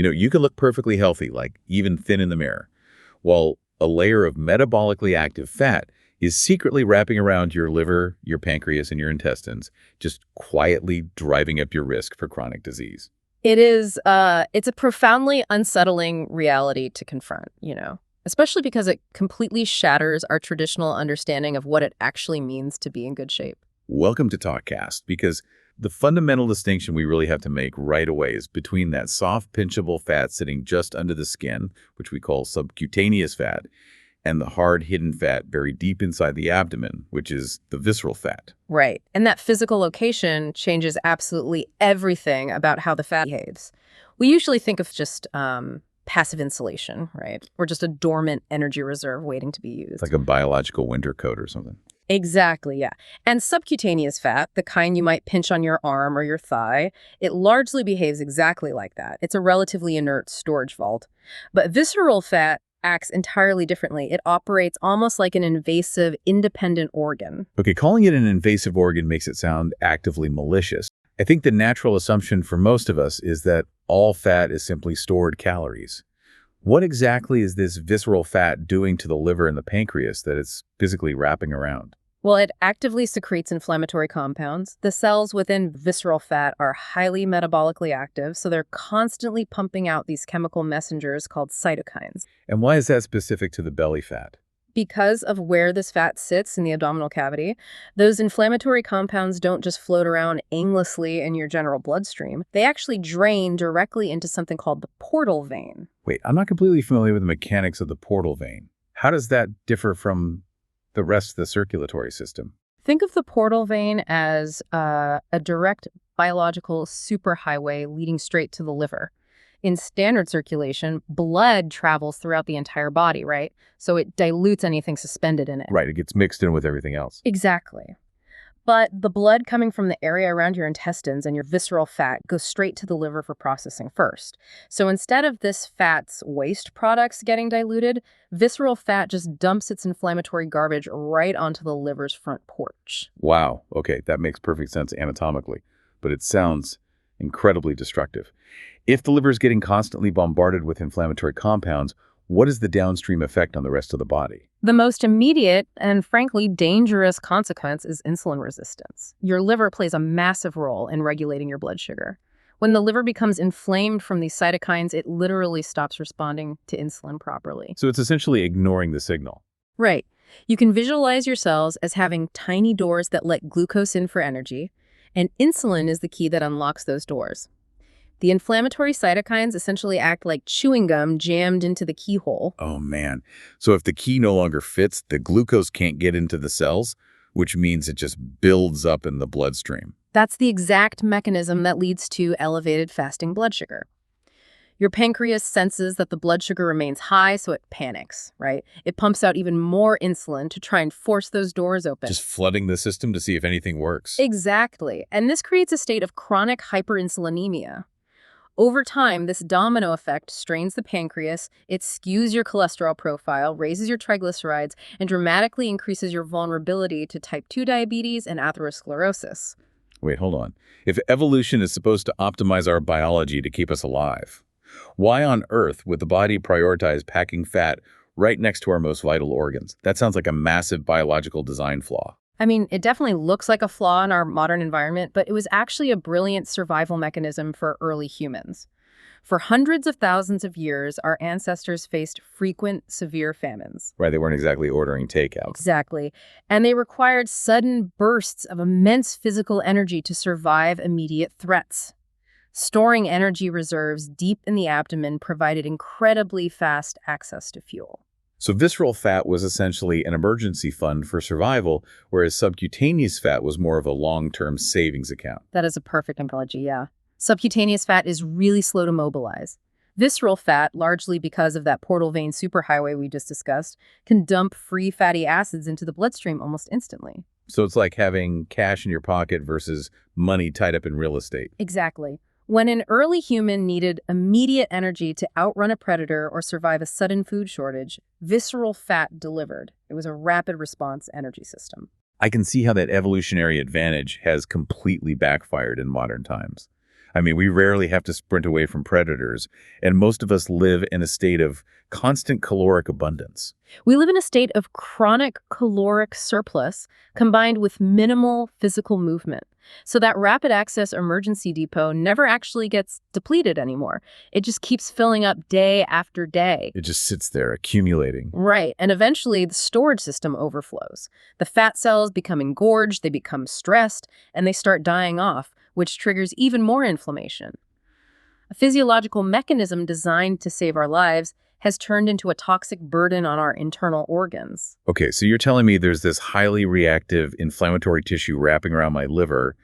You can look perfectly healthy, like even thin in the mirror, while a layer of metabolically active fat is secretly wrapping around your liver, your pancreas, and your intestines, just quietly driving up your risk for chronic disease. It's a profoundly unsettling reality to confront, especially because it completely shatters our traditional understanding of what it actually means to be in good shape. Welcome to TalkKast, because the fundamental distinction we really have to make right away is between that soft, pinchable fat sitting just under the skin, which we call subcutaneous fat, and the hard, hidden fat buried deep inside the abdomen, which is the visceral fat. Right. And that physical location changes absolutely everything about how the fat behaves. We usually think of just passive insulation, right? Or just a dormant energy reserve waiting to be used. It's like a biological winter coat or something. Exactly, yeah. And subcutaneous fat, the kind you might pinch on your arm or your thigh, it largely behaves exactly like that. It's a relatively inert storage vault. But visceral fat acts entirely differently. It operates almost like an invasive, independent organ. Okay, calling it an invasive organ makes it sound actively malicious. I think the natural assumption for most of us is that all fat is simply stored calories. What exactly is this visceral fat doing to the liver and the pancreas that it's physically wrapping around? Well, it actively secretes inflammatory compounds. The cells within visceral fat are highly metabolically active, so they're constantly pumping out these chemical messengers called cytokines. And why is that specific to the belly fat? Because of where this fat sits in the abdominal cavity, those inflammatory compounds don't just float around aimlessly in your general bloodstream. They actually drain directly into something called the portal vein. Wait, I'm not completely familiar with the mechanics of the portal vein. How does that differ from the rest of the circulatory system? Think of the portal vein as a direct biological superhighway leading straight to the liver. In standard circulation, blood travels throughout the entire body, right? So it dilutes anything suspended in it. Right, it gets mixed in with everything else. Exactly. But the blood coming from the area around your intestines and your visceral fat goes straight to the liver for processing first. So instead of this fat's waste products getting diluted, visceral fat just dumps its inflammatory garbage right onto the liver's front porch. Wow, okay, that makes perfect sense anatomically, but it sounds incredibly destructive. If the liver is getting constantly bombarded with inflammatory compounds, what is the downstream effect on the rest of the body? The most immediate and frankly dangerous consequence is insulin resistance. Your liver plays a massive role in regulating your blood sugar. When the liver becomes inflamed from these cytokines, it literally stops responding to insulin properly. So it's essentially ignoring the signal. Right. You can visualize your cells as having tiny doors that let glucose in for energy, and insulin is the key that unlocks those doors. The inflammatory cytokines essentially act like chewing gum jammed into the keyhole. Oh man. So if the key no longer fits, the glucose can't get into the cells, which means it just builds up in the bloodstream. That's the exact mechanism that leads to elevated fasting blood sugar. Your pancreas senses that the blood sugar remains high, so it panics, right? It pumps out even more insulin to try and force those doors open. Just flooding the system to see if anything works. Exactly. And this creates a state of chronic hyperinsulinemia. Over time, this domino effect strains the pancreas, it skews your cholesterol profile, raises your triglycerides, and dramatically increases your vulnerability to type 2 diabetes and atherosclerosis. Wait, hold on. If evolution is supposed to optimize our biology to keep us alive, why on earth would the body prioritize packing fat right next to our most vital organs? That sounds like a massive biological design flaw. I mean, it definitely looks like a flaw in our modern environment, but it was actually a brilliant survival mechanism for early humans. For hundreds of thousands of years, our ancestors faced frequent, severe famines. Right, they weren't exactly ordering takeout. Exactly. And they required sudden bursts of immense physical energy to survive immediate threats. Storing energy reserves deep in the abdomen provided incredibly fast access to fuel. So visceral fat was essentially an emergency fund for survival, whereas subcutaneous fat was more of a long-term savings account. That is a perfect analogy, yeah. Subcutaneous fat is really slow to mobilize. Visceral fat, largely because of that portal vein superhighway we just discussed, can dump free fatty acids into the bloodstream almost instantly. So it's like having cash in your pocket versus money tied up in real estate. Exactly. When an early human needed immediate energy to outrun a predator or survive a sudden food shortage, visceral fat delivered. It was a rapid response energy system. I can see how that evolutionary advantage has completely backfired in modern times. I mean, we rarely have to sprint away from predators, and most of us live in a state of constant caloric abundance. We live in a state of chronic caloric surplus combined with minimal physical movement. So that rapid access emergency depot never actually gets depleted anymore. It just keeps filling up day after day. It just sits there accumulating. Right, and eventually the storage system overflows. The fat cells become engorged, they become stressed, and they start dying off, which triggers even more inflammation. A physiological mechanism designed to save our lives has turned into a toxic burden on our internal organs. Okay, so you're telling me there's this highly reactive inflammatory tissue wrapping around my liver,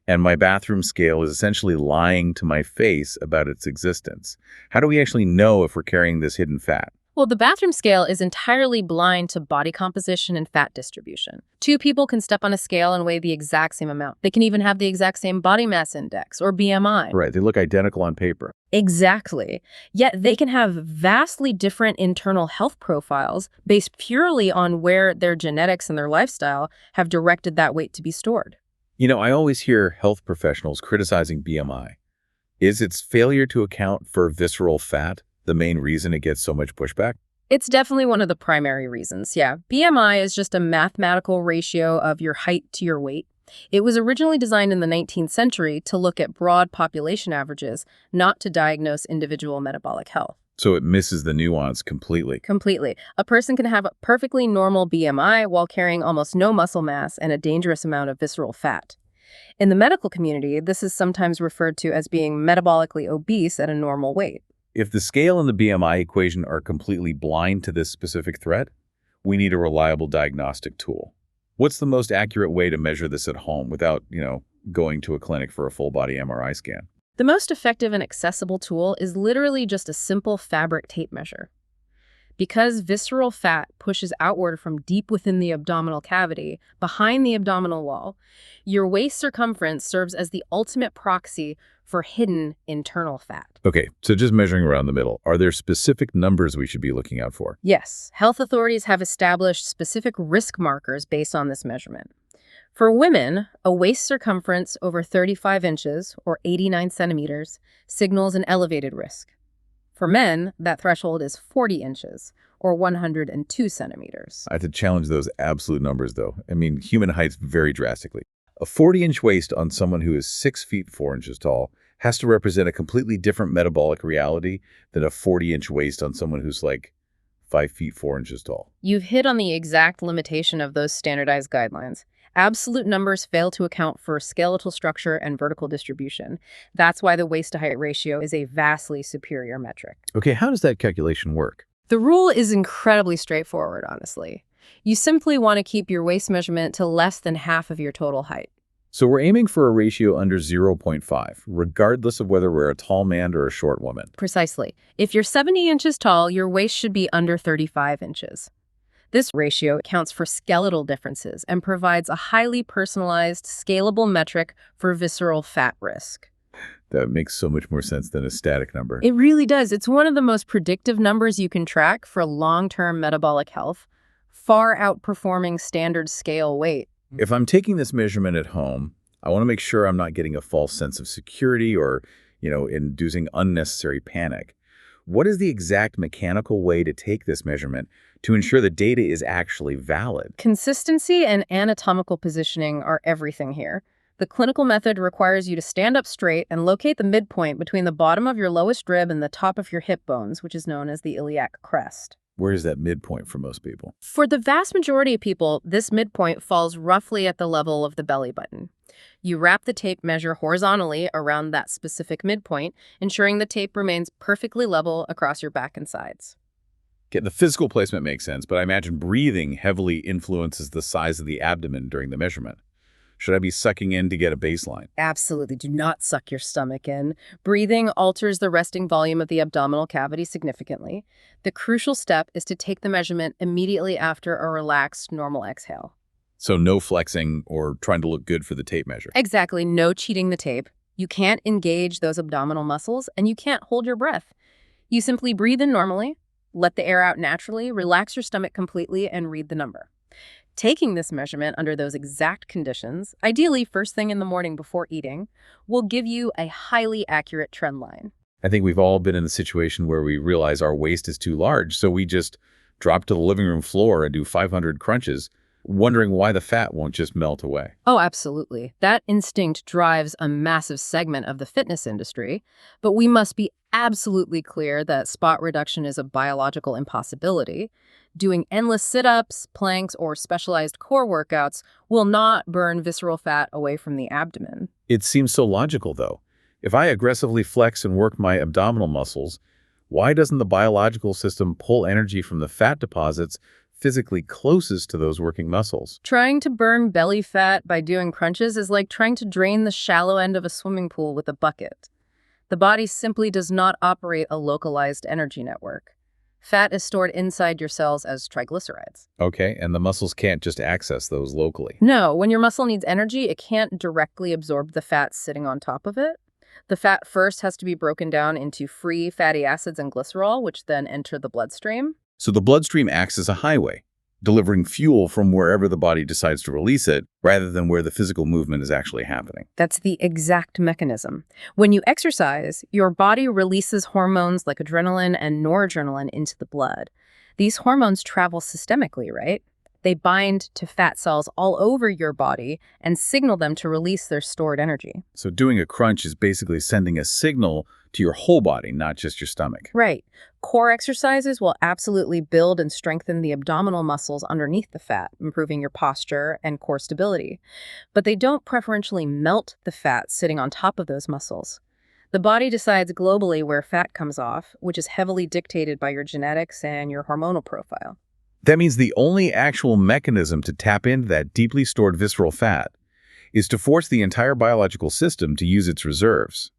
and my bathroom scale is essentially lying to my face about its existence. How do we actually know if we're carrying this hidden fat? Well, the bathroom scale is entirely blind to body composition and fat distribution. Two people can step on a scale and weigh the exact same amount. They can even have the exact same body mass index, or BMI. Right, they look identical on paper. Exactly. Yet they can have vastly different internal health profiles based purely on where their genetics and their lifestyle have directed that weight to be stored. You know, I always hear health professionals criticizing BMI. Is its failure to account for visceral fat the main reason it gets so much pushback? It's definitely one of the primary reasons, yeah. BMI is just a mathematical ratio of your height to your weight. It was originally designed in the 19th century to look at broad population averages, not to diagnose individual metabolic health. So it misses the nuance completely. Completely. A person can have a perfectly normal BMI while carrying almost no muscle mass and a dangerous amount of visceral fat. In the medical community, this is sometimes referred to as being metabolically obese at a normal weight. If the scale and the BMI equation are completely blind to this specific threat, we need a reliable diagnostic tool. What's the most accurate way to measure this at home without, going to a clinic for a full-body MRI scan? The most effective and accessible tool is literally just a simple fabric tape measure. Because visceral fat pushes outward from deep within the abdominal cavity, behind the abdominal wall, your waist circumference serves as the ultimate proxy for hidden internal fat. Okay, so just measuring around the middle, are there specific numbers we should be looking out for? Yes, health authorities have established specific risk markers based on this measurement. For women, a waist circumference over 35 inches, or 89 centimeters, signals an elevated risk. For men, that threshold is 40 inches, or 102 centimeters. I have to challenge those absolute numbers, though. I mean, human heights vary drastically. A 40-inch waist on someone who is 6 feet 4 inches tall has to represent a completely different metabolic reality than a 40-inch waist on someone who's like 5 feet 4 inches tall. You've hit on the exact limitation of those standardized guidelines. Absolute numbers fail to account for skeletal structure and vertical distribution. That's why the waist-to-height ratio is a vastly superior metric. Okay, how does that calculation work? The rule is incredibly straightforward, honestly. You simply want to keep your waist measurement to less than half of your total height. So we're aiming for a ratio under 0.5, regardless of whether we're a tall man or a short woman. Precisely. If you're 70 inches tall, your waist should be under 35 inches. This ratio accounts for skeletal differences and provides a highly personalized, scalable metric for visceral fat risk. That makes so much more sense than a static number. It really does. It's one of the most predictive numbers you can track for long-term metabolic health, far outperforming standard scale weight. If I'm taking this measurement at home, I want to make sure I'm not getting a false sense of security or, inducing unnecessary panic. What is the exact mechanical way to take this measurement to ensure the data is actually valid? Consistency and anatomical positioning are everything here. The clinical method requires you to stand up straight and locate the midpoint between the bottom of your lowest rib and the top of your hip bones, which is known as the iliac crest. Where is that midpoint for most people? For the vast majority of people, this midpoint falls roughly at the level of the belly button. You wrap the tape measure horizontally around that specific midpoint, ensuring the tape remains perfectly level across your back and sides. Okay, the physical placement makes sense, but I imagine breathing heavily influences the size of the abdomen during the measurement. Should I be sucking in to get a baseline? Absolutely. Do not suck your stomach in. Breathing alters the resting volume of the abdominal cavity significantly. The crucial step is to take the measurement immediately after a relaxed, normal exhale. So no flexing or trying to look good for the tape measure. Exactly. No cheating the tape. You can't engage those abdominal muscles, and you can't hold your breath. You simply breathe in normally, let the air out naturally, relax your stomach completely, and read the number. Taking this measurement under those exact conditions, ideally first thing in the morning before eating, will give you a highly accurate trend line. I think we've all been in the situation where we realize our waist is too large, so we just drop to the living room floor and do 500 crunches, wondering why the fat won't just melt away. Oh, absolutely. That instinct drives a massive segment of the fitness industry, but we must be absolutely clear that spot reduction is a biological impossibility. Doing endless sit-ups, planks, or specialized core workouts will not burn visceral fat away from the abdomen. It seems so logical, though. If I aggressively flex and work my abdominal muscles, why doesn't the biological system pull energy from the fat deposits physically closest to those working muscles? Trying to burn belly fat by doing crunches is like trying to drain the shallow end of a swimming pool with a bucket. The body simply does not operate a localized energy network. Fat is stored inside your cells as triglycerides. Okay, and the muscles can't just access those locally. No, when your muscle needs energy, it can't directly absorb the fat sitting on top of it. The fat first has to be broken down into free fatty acids and glycerol, which then enter the bloodstream. So the bloodstream acts as a highway, delivering fuel from wherever the body decides to release it, rather than where the physical movement is actually happening. That's the exact mechanism. When you exercise, your body releases hormones like adrenaline and noradrenaline into the blood. These hormones travel systemically, right? They bind to fat cells all over your body and signal them to release their stored energy. So doing a crunch is basically sending a signal to your whole body, not just your stomach. Right. Core exercises will absolutely build and strengthen the abdominal muscles underneath the fat, improving your posture and core stability. But they don't preferentially melt the fat sitting on top of those muscles. The body decides globally where fat comes off, which is heavily dictated by your genetics and your hormonal profile. That means the only actual mechanism to tap into that deeply stored visceral fat is to force the entire biological system to use its reserves.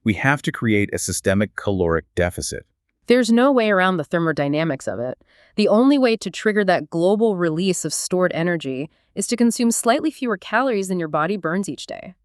We have to create a systemic caloric deficit. There's no way around the thermodynamics of it. The only way to trigger that global release of stored energy is to consume slightly fewer calories than your body burns each day.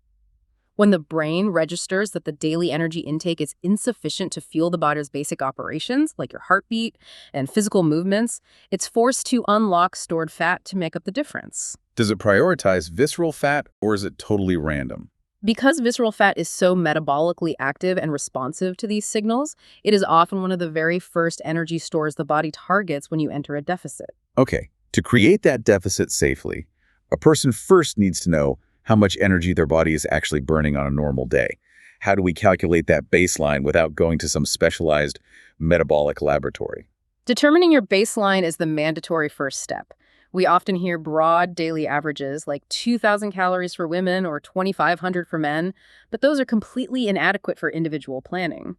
When the brain registers that the daily energy intake is insufficient to fuel the body's basic operations, like your heartbeat and physical movements, it's forced to unlock stored fat to make up the difference. Does it prioritize visceral fat, or is it totally random? Because visceral fat is so metabolically active and responsive to these signals, it is often one of the very first energy stores the body targets when you enter a deficit. Okay, to create that deficit safely, a person first needs to know how much energy their body is actually burning on a normal day. How do we calculate that baseline without going to some specialized metabolic laboratory? Determining your baseline is the mandatory first step. We often hear broad daily averages like 2,000 calories for women or 2,500 for men, but those are completely inadequate for individual planning.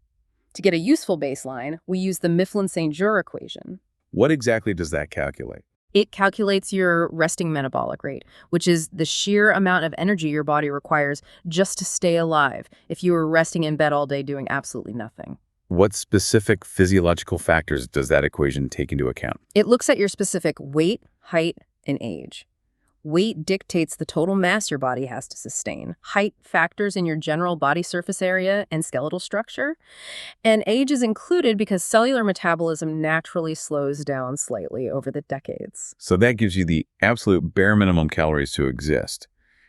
To get a useful baseline, we use the Mifflin-St. Jean equation. What exactly does that calculate? It calculates your resting metabolic rate, which is the sheer amount of energy your body requires just to stay alive if you were resting in bed all day doing absolutely nothing. What specific physiological factors does that equation take into account? It looks at your specific weight, height, and age. Weight dictates the total mass your body has to sustain. Height factors in your general body surface area and skeletal structure. And age is included because cellular metabolism naturally slows down slightly over the decades. So that gives you the absolute bare minimum calories to exist.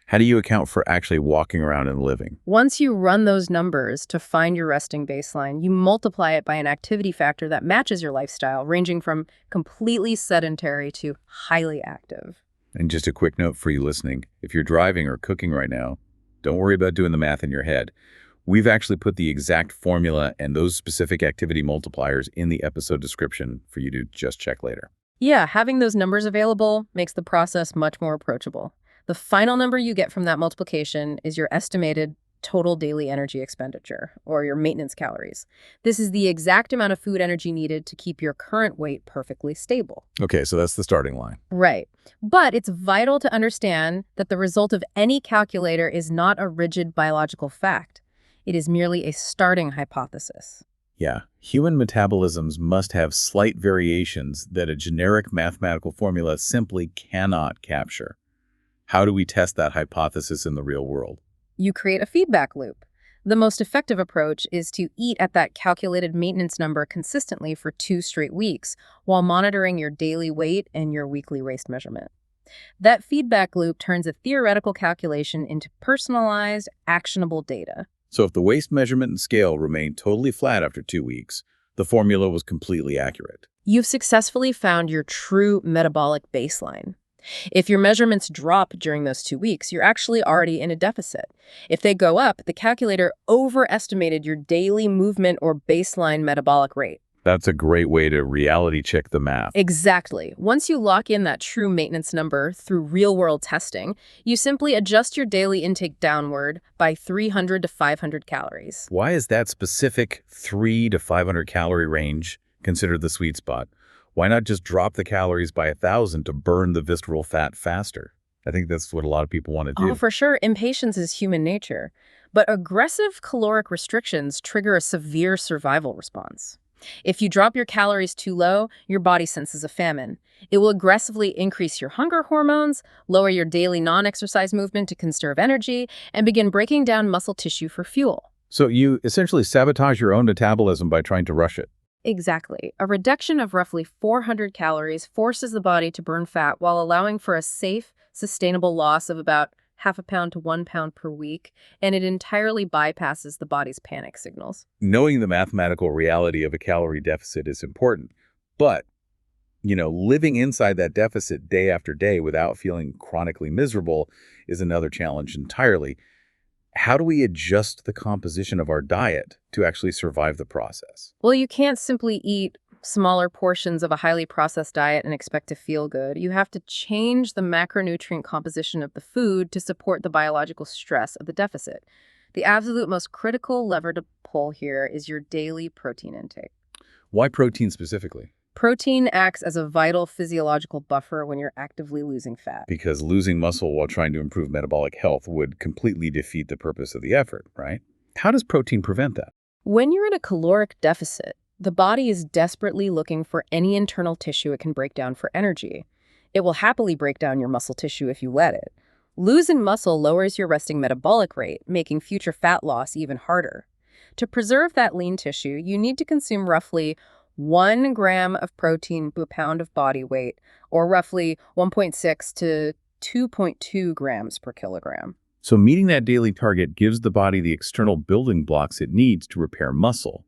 How do you account for actually walking around and living? Once you run those numbers to find your resting baseline, you multiply it by an activity factor that matches your lifestyle, ranging from completely sedentary to highly active. And just a quick note for you listening, if you're driving or cooking right now, don't worry about doing the math in your head. We've actually put the exact formula and those specific activity multipliers in the episode description for you to just check later. Yeah, having those numbers available makes the process much more approachable. The final number you get from that multiplication is your estimated total daily energy expenditure, or your maintenance calories. This is the exact amount of food energy needed to keep your current weight perfectly stable. Okay, so that's the starting line. Right. But it's vital to understand that the result of any calculator is not a rigid biological fact. It is merely a starting hypothesis. Yeah, human metabolisms must have slight variations that a generic mathematical formula simply cannot capture. How do we test that hypothesis in the real world? You create a feedback loop. The most effective approach is to eat at that calculated maintenance number consistently for 2 straight weeks while monitoring your daily weight and your weekly waist measurement. That feedback loop turns a theoretical calculation into personalized, actionable data. So if the waist measurement and scale remained totally flat after 2 weeks, the formula was completely accurate. You've successfully found your true metabolic baseline. If your measurements drop during those 2 weeks, you're actually already in a deficit. If they go up, the calculator overestimated your daily movement or baseline metabolic rate. That's a great way to reality check the math. Exactly. Once you lock in that true maintenance number through real-world testing, you simply adjust your daily intake downward by 300 to 500 calories. Why is that specific 3 to 500 calorie range considered the sweet spot? Why not just drop the calories by 1,000 to burn the visceral fat faster? I think that's what a lot of people want to do. Oh, for sure, impatience is human nature. But aggressive caloric restrictions trigger a severe survival response. If you drop your calories too low, your body senses a famine. It will aggressively increase your hunger hormones, lower your daily non-exercise movement to conserve energy, and begin breaking down muscle tissue for fuel. So you essentially sabotage your own metabolism by trying to rush it. Exactly. A reduction of roughly 400 calories forces the body to burn fat while allowing for a safe, sustainable loss of about half a pound to 1 pound per week, and it entirely bypasses the body's panic signals. Knowing the mathematical reality of a calorie deficit is important, but, living inside that deficit day after day without feeling chronically miserable is another challenge entirely. How do we adjust the composition of our diet to actually survive the process? Well, you can't simply eat smaller portions of a highly processed diet and expect to feel good. You have to change the macronutrient composition of the food to support the biological stress of the deficit. The absolute most critical lever to pull here is your daily protein intake. Why protein specifically? Protein acts as a vital physiological buffer when you're actively losing fat. Because losing muscle while trying to improve metabolic health would completely defeat the purpose of the effort, right? How does protein prevent that? When you're in a caloric deficit, the body is desperately looking for any internal tissue it can break down for energy. It will happily break down your muscle tissue if you let it. Losing muscle lowers your resting metabolic rate, making future fat loss even harder. To preserve that lean tissue, you need to consume roughly 1 gram of protein per pound of body weight, or roughly 1.6 to 2.2 grams per kilogram. So meeting that daily target gives the body the external building blocks it needs to repair muscle,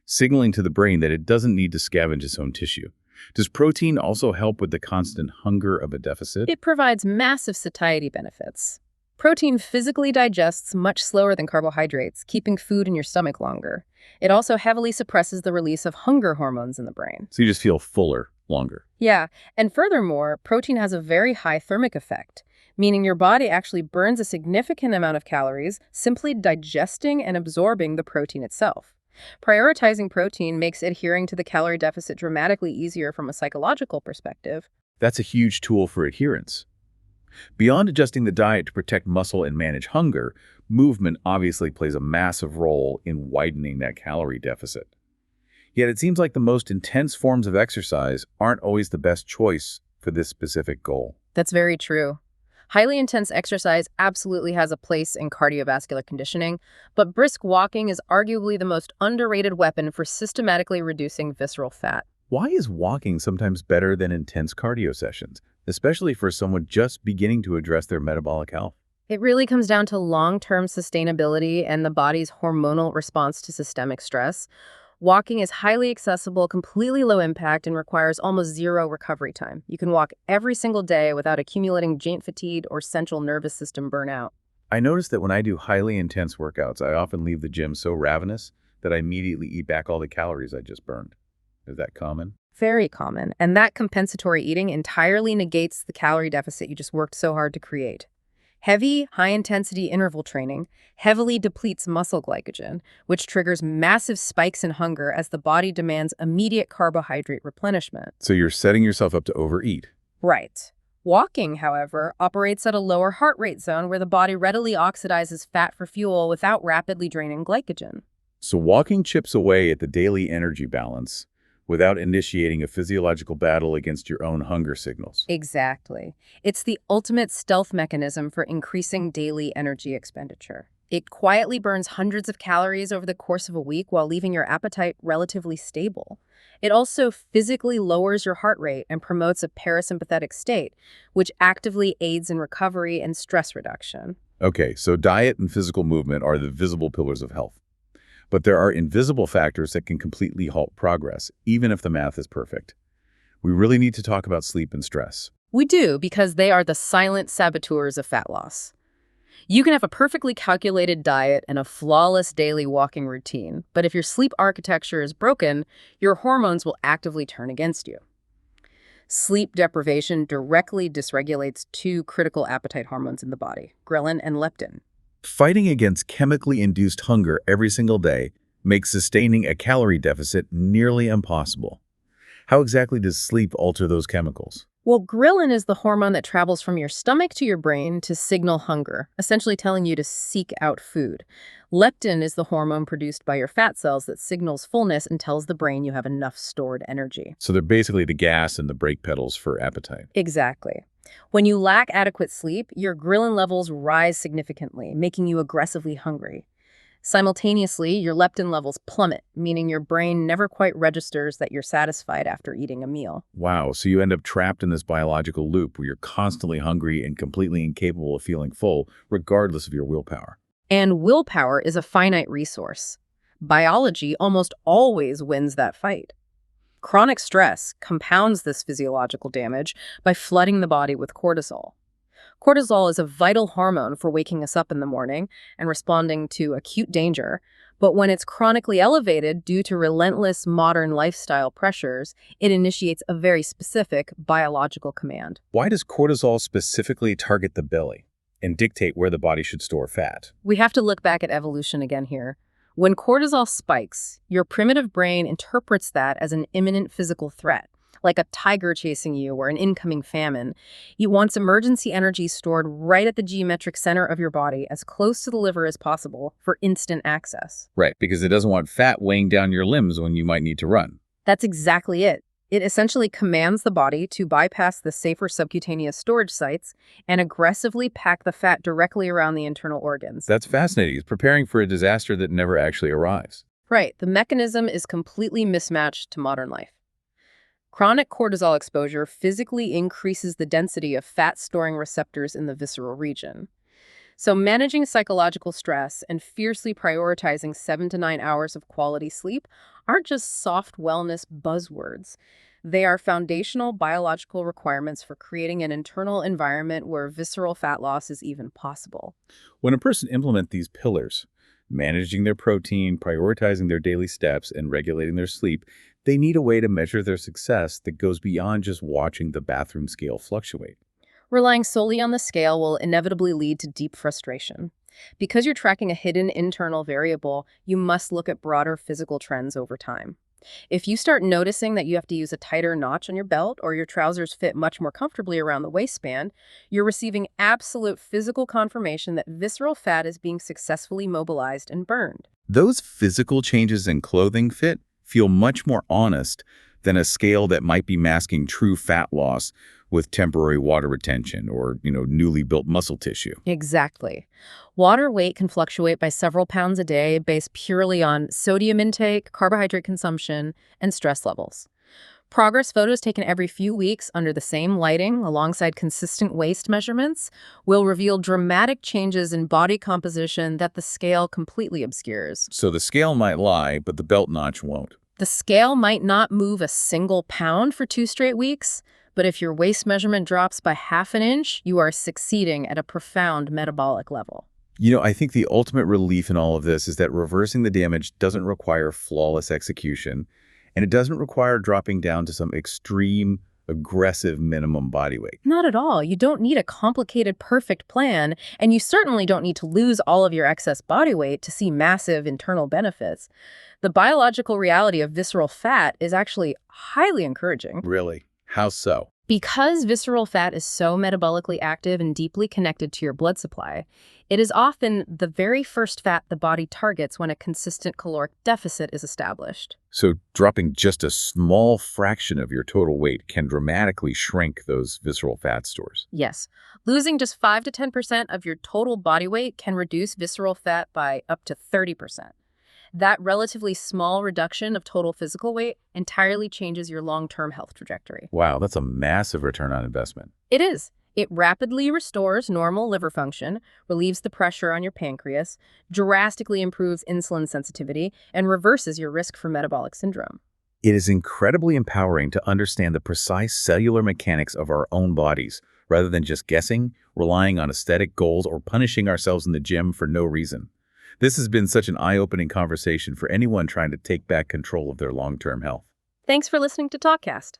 signaling to the brain that it doesn't need to scavenge its own tissue. Does protein also help with the constant hunger of a deficit? It provides massive satiety benefits. Protein physically digests much slower than carbohydrates, keeping food in your stomach longer. It also heavily suppresses the release of hunger hormones in the brain. So you just feel fuller longer. Yeah, and furthermore, protein has a very high thermic effect, meaning your body actually burns a significant amount of calories simply digesting and absorbing the protein itself. Prioritizing protein makes adhering to the calorie deficit dramatically easier from a psychological perspective. That's a huge tool for adherence. Beyond adjusting the diet to protect muscle and manage hunger, movement obviously plays a massive role in widening that calorie deficit. Yet it seems like the most intense forms of exercise aren't always the best choice for this specific goal. That's very true. Highly intense exercise absolutely has a place in cardiovascular conditioning, but brisk walking is arguably the most underrated weapon for systematically reducing visceral fat. Why is walking sometimes better than intense cardio sessions, especially for someone just beginning to address their metabolic health? It really comes down to long-term sustainability and the body's hormonal response to systemic stress. Walking is highly accessible, completely low impact, and requires almost zero recovery time. You can walk every single day without accumulating joint fatigue or central nervous system burnout. I notice that when I do highly intense workouts, I often leave the gym so ravenous that I immediately eat back all the calories I just burned. Is that common? Very common, and that compensatory eating entirely negates the calorie deficit you just worked so hard to create. Heavy, high-intensity interval training heavily depletes muscle glycogen, which triggers massive spikes in hunger as the body demands immediate carbohydrate replenishment. So you're setting yourself up to overeat. Right. Walking, however, operates at a lower heart rate zone where the body readily oxidizes fat for fuel without rapidly draining glycogen. So walking chips away at the daily energy balance without initiating a physiological battle against your own hunger signals. Exactly. It's the ultimate stealth mechanism for increasing daily energy expenditure. It quietly burns hundreds of calories over the course of a week while leaving your appetite relatively stable. It also physically lowers your heart rate and promotes a parasympathetic state, which actively aids in recovery and stress reduction. Okay, so diet and physical movement are the visible pillars of health. But there are invisible factors that can completely halt progress, even if the math is perfect. We really need to talk about sleep and stress. We do, because they are the silent saboteurs of fat loss. You can have a perfectly calculated diet and a flawless daily walking routine, but if your sleep architecture is broken, your hormones will actively turn against you. Sleep deprivation directly dysregulates two critical appetite hormones in the body, ghrelin and leptin. Fighting against chemically induced hunger every single day makes sustaining a calorie deficit nearly impossible. How exactly does sleep alter those chemicals? Well, ghrelin is the hormone that travels from your stomach to your brain to signal hunger, essentially telling you to seek out food. Leptin is the hormone produced by your fat cells that signals fullness and tells the brain you have enough stored energy. So they're basically the gas and the brake pedals for appetite. Exactly. When you lack adequate sleep, your ghrelin levels rise significantly, making you aggressively hungry. Simultaneously, your leptin levels plummet, meaning your brain never quite registers that you're satisfied after eating a meal. Wow, so you end up trapped in this biological loop where you're constantly hungry and completely incapable of feeling full, regardless of your willpower. And willpower is a finite resource. Biology almost always wins that fight. Chronic stress compounds this physiological damage by flooding the body with cortisol. Cortisol is a vital hormone for waking us up in the morning and responding to acute danger, but when it's chronically elevated due to relentless modern lifestyle pressures, it initiates a very specific biological command. Why does cortisol specifically target the belly and dictate where the body should store fat? We have to look back at evolution again here. When cortisol spikes, your primitive brain interprets that as an imminent physical threat, like a tiger chasing you or an incoming famine. It wants emergency energy stored right at the geometric center of your body, as close to the liver as possible, for instant access. Right, because it doesn't want fat weighing down your limbs when you might need to run. That's exactly it. It essentially commands the body to bypass the safer subcutaneous storage sites and aggressively pack the fat directly around the internal organs. That's fascinating. It's preparing for a disaster that never actually arrives. Right. The mechanism is completely mismatched to modern life. Chronic cortisol exposure physically increases the density of fat-storing receptors in the visceral region. So managing psychological stress and fiercely prioritizing 7 to 9 hours of quality sleep aren't just soft wellness buzzwords. They are foundational biological requirements for creating an internal environment where visceral fat loss is even possible. When a person implements these pillars, managing their protein, prioritizing their daily steps, and regulating their sleep, they need a way to measure their success that goes beyond just watching the bathroom scale fluctuate. Relying solely on the scale will inevitably lead to deep frustration. Because you're tracking a hidden internal variable, you must look at broader physical trends over time. If you start noticing that you have to use a tighter notch on your belt or your trousers fit much more comfortably around the waistband, you're receiving absolute physical confirmation that visceral fat is being successfully mobilized and burned. Those physical changes in clothing fit feel much more honest than a scale that might be masking true fat loss with temporary water retention or, newly built muscle tissue. Exactly. Water weight can fluctuate by several pounds a day based purely on sodium intake, carbohydrate consumption, and stress levels. Progress photos taken every few weeks under the same lighting alongside consistent waist measurements will reveal dramatic changes in body composition that the scale completely obscures. So the scale might lie, but the belt notch won't. The scale might not move a single pound for 2 straight weeks, but if your waist measurement drops by half an inch, you are succeeding at a profound metabolic level. I think the ultimate relief in all of this is that reversing the damage doesn't require flawless execution, and it doesn't require dropping down to some extreme, aggressive minimum body weight. Not at all. You don't need a complicated, perfect plan, and you certainly don't need to lose all of your excess body weight to see massive internal benefits. The biological reality of visceral fat is actually highly encouraging. Really? How so? Because visceral fat is so metabolically active and deeply connected to your blood supply, it is often the very first fat the body targets when a consistent caloric deficit is established. So dropping just a small fraction of your total weight can dramatically shrink those visceral fat stores. Yes, losing just 5 to 10% of your total body weight can reduce visceral fat by up to 30%. That relatively small reduction of total physical weight entirely changes your long-term health trajectory. Wow, that's a massive return on investment. It is. It rapidly restores normal liver function, relieves the pressure on your pancreas, drastically improves insulin sensitivity, and reverses your risk for metabolic syndrome. It is incredibly empowering to understand the precise cellular mechanics of our own bodies, rather than just guessing, relying on aesthetic goals, or punishing ourselves in the gym for no reason. This has been such an eye-opening conversation for anyone trying to take back control of their long-term health. Thanks for listening to TalkKast.